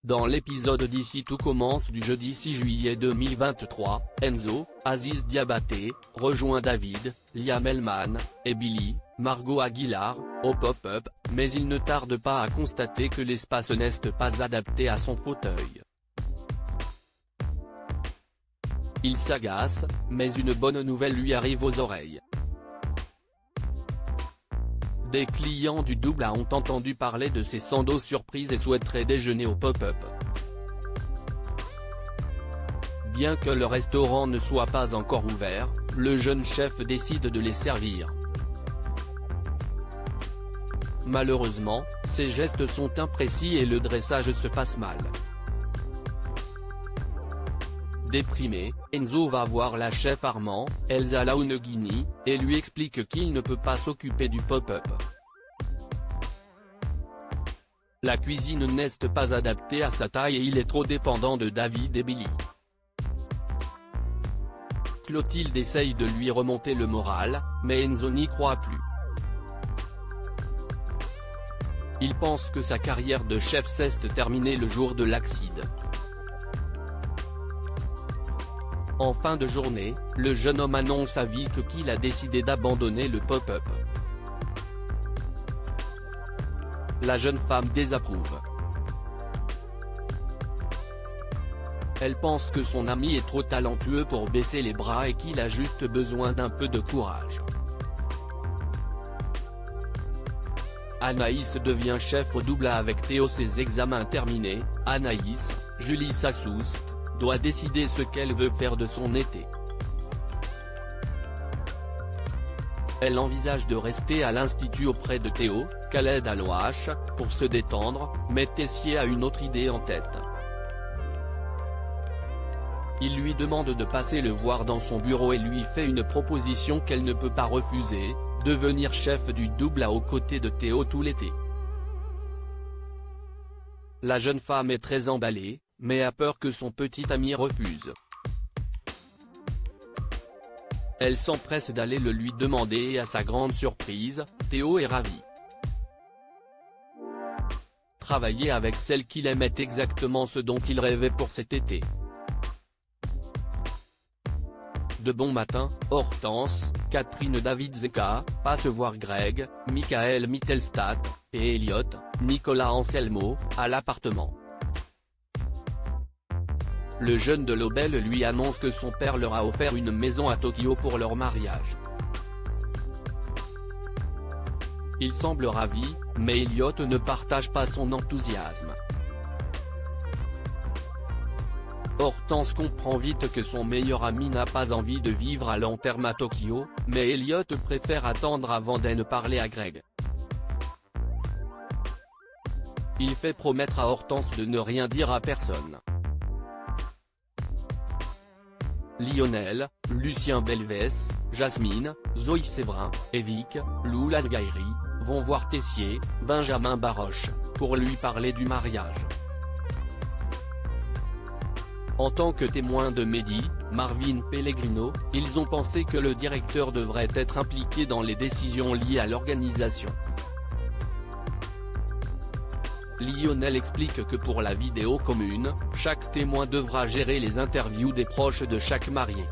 Dans l'épisode d'Ici tout commence du jeudi 6 juillet 2023, Enzo, Aziz Diabaté, rejoint David, Liam Elman, et Billy, Margot Aguilar, au pop-up, mais il ne tarde pas à constater que l'espace n'est pas adapté à son fauteuil. Il s'agace, mais une bonne nouvelle lui arrive aux oreilles. Des clients du double A ont entendu parler de ces sandos surprises et souhaiteraient déjeuner au pop-up. Bien que le restaurant ne soit pas encore ouvert, le jeune chef décide de les servir. Malheureusement, ses gestes sont imprécis et le dressage se passe mal. Déprimé, Enzo va voir la chef Armand, Elsa Launeghini, et lui explique qu'il ne peut pas s'occuper du pop-up. La cuisine n'est pas adaptée à sa taille et il est trop dépendant de David et Billy. Clotilde essaye de lui remonter le moral, mais Enzo n'y croit plus. Il pense que sa carrière de chef s'est terminée le jour de l'accident. En fin de journée, le jeune homme annonce à Vic qu'il a décidé d'abandonner le pop-up. La jeune femme désapprouve. Elle pense que son ami est trop talentueux pour baisser les bras et qu'il a juste besoin d'un peu de courage. Anaïs devient chef au double A avec Théo. Ses examens terminés, Anaïs, Julie Sassoust, doit décider ce qu'elle veut faire de son été. Elle envisage de rester à l'institut auprès de Théo, Khaled Alouache, pour se détendre, mais Tessier a une autre idée en tête. Il lui demande de passer le voir dans son bureau et lui fait une proposition qu'elle ne peut pas refuser, devenir chef du double A aux côtés de Théo tout l'été. La jeune femme est très emballée, mais a peur que son petit ami refuse. Elle s'empresse d'aller le lui demander et à sa grande surprise, Théo est ravi. Travailler avec celle qu'il aime est exactement ce dont il rêvait pour cet été. De bon matin, Hortense, Catherine David Zeka, passe voir Greg, Michael Mittelstadt, et Elliot, Nicolas Anselmo, à l'appartement. Le jeune de Lobel lui annonce que son père leur a offert une maison à Tokyo pour leur mariage. Il semble ravi, mais Elliot ne partage pas son enthousiasme. Hortense comprend vite que son meilleur ami n'a pas envie de vivre à long terme à Tokyo, mais Elliot préfère attendre avant d'en parler à Greg. Il fait promettre à Hortense de ne rien dire à personne. Lionel, Lucien Belvès, Jasmine, Zoé Séverin, et Vic, Lou Algaïri, vont voir Tessier, Benjamin Baroche, pour lui parler du mariage. En tant que témoin de Mehdi, Marvin Pellegrino, ils ont pensé que le directeur devrait être impliqué dans les décisions liées à l'organisation. Lionel explique que pour la vidéo commune, chaque témoin devra gérer les interviews des proches de chaque marié.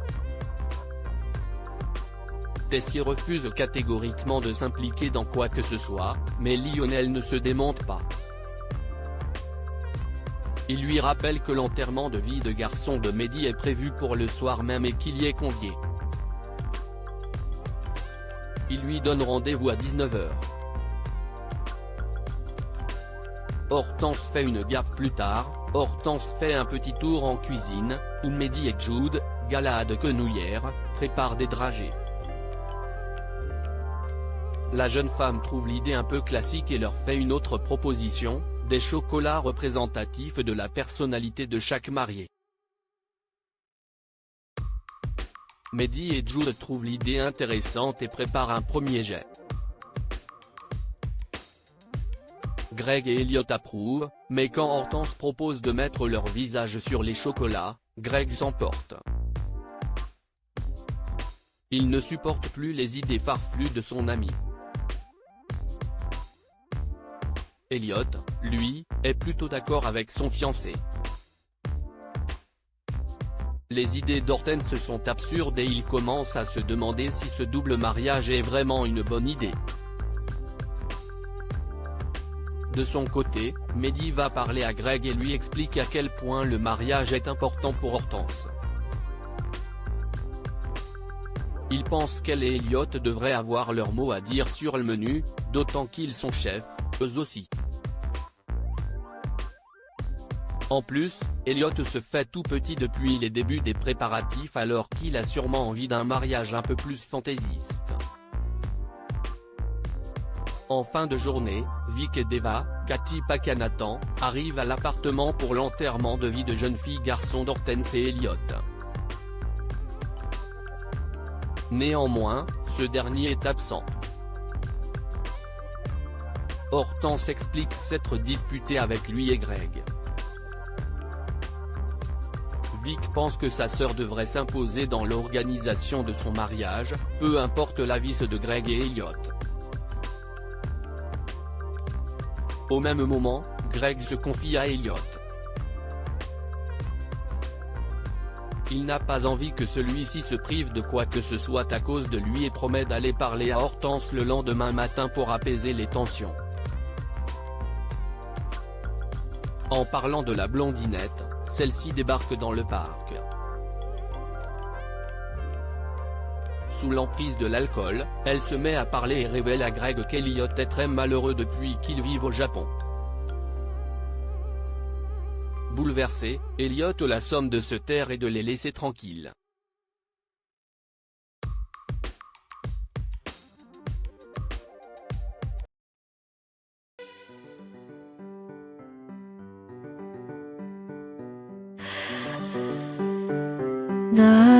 Tessier refuse catégoriquement de s'impliquer dans quoi que ce soit, mais Lionel ne se démente pas. Il lui rappelle que l'enterrement de vie de garçon de Mehdi est prévu pour le soir même et qu'il y est convié. Il lui donne rendez-vous à 19 h. Hortense fait une gaffe plus tard. Hortense fait un petit tour en cuisine, où Mehdi et Jude, Galade Quenouillère, préparent des dragées. La jeune femme trouve l'idée un peu classique et leur fait une autre proposition, des chocolats représentatifs de la personnalité de chaque marié. Mehdi et Jude trouvent l'idée intéressante et préparent un premier jet. Greg et Elliot approuvent, mais quand Hortense propose de mettre leur visage sur les chocolats, Greg s'emporte. Il ne supporte plus les idées farfelues de son ami. Elliot, lui, est plutôt d'accord avec son fiancé. Les idées d'Hortense sont absurdes et il commence à se demander si ce double mariage est vraiment une bonne idée. De son côté, Mehdi va parler à Greg et lui explique à quel point le mariage est important pour Hortense. Il pense qu'elle et Elliot devraient avoir leur mot à dire sur le menu, d'autant qu'ils sont chefs, eux aussi. En plus, Elliot se fait tout petit depuis les débuts des préparatifs alors qu'il a sûrement envie d'un mariage un peu plus fantaisiste. En fin de journée, Vic et Deva, Cathy Pakanathan, arrivent à l'appartement pour l'enterrement de vie de jeune fille-garçon d'Hortense et Elliot. Néanmoins, ce dernier est absent. Hortense explique s'être disputée avec lui et Greg. Vic pense que sa sœur devrait s'imposer dans l'organisation de son mariage, peu importe l'avis de Greg et Elliot. Au même moment, Greg se confie à Elliot. Il n'a pas envie que celui-ci se prive de quoi que ce soit à cause de lui et promet d'aller parler à Hortense le lendemain matin pour apaiser les tensions. En parlant de la blondinette, celle-ci débarque dans le parc. Sous l'emprise de l'alcool, elle se met à parler et révèle à Greg qu'Elliot est très malheureux depuis qu'ils vivent au Japon. Bouleversé, Elliot la somme de se taire et de les laisser tranquilles. 나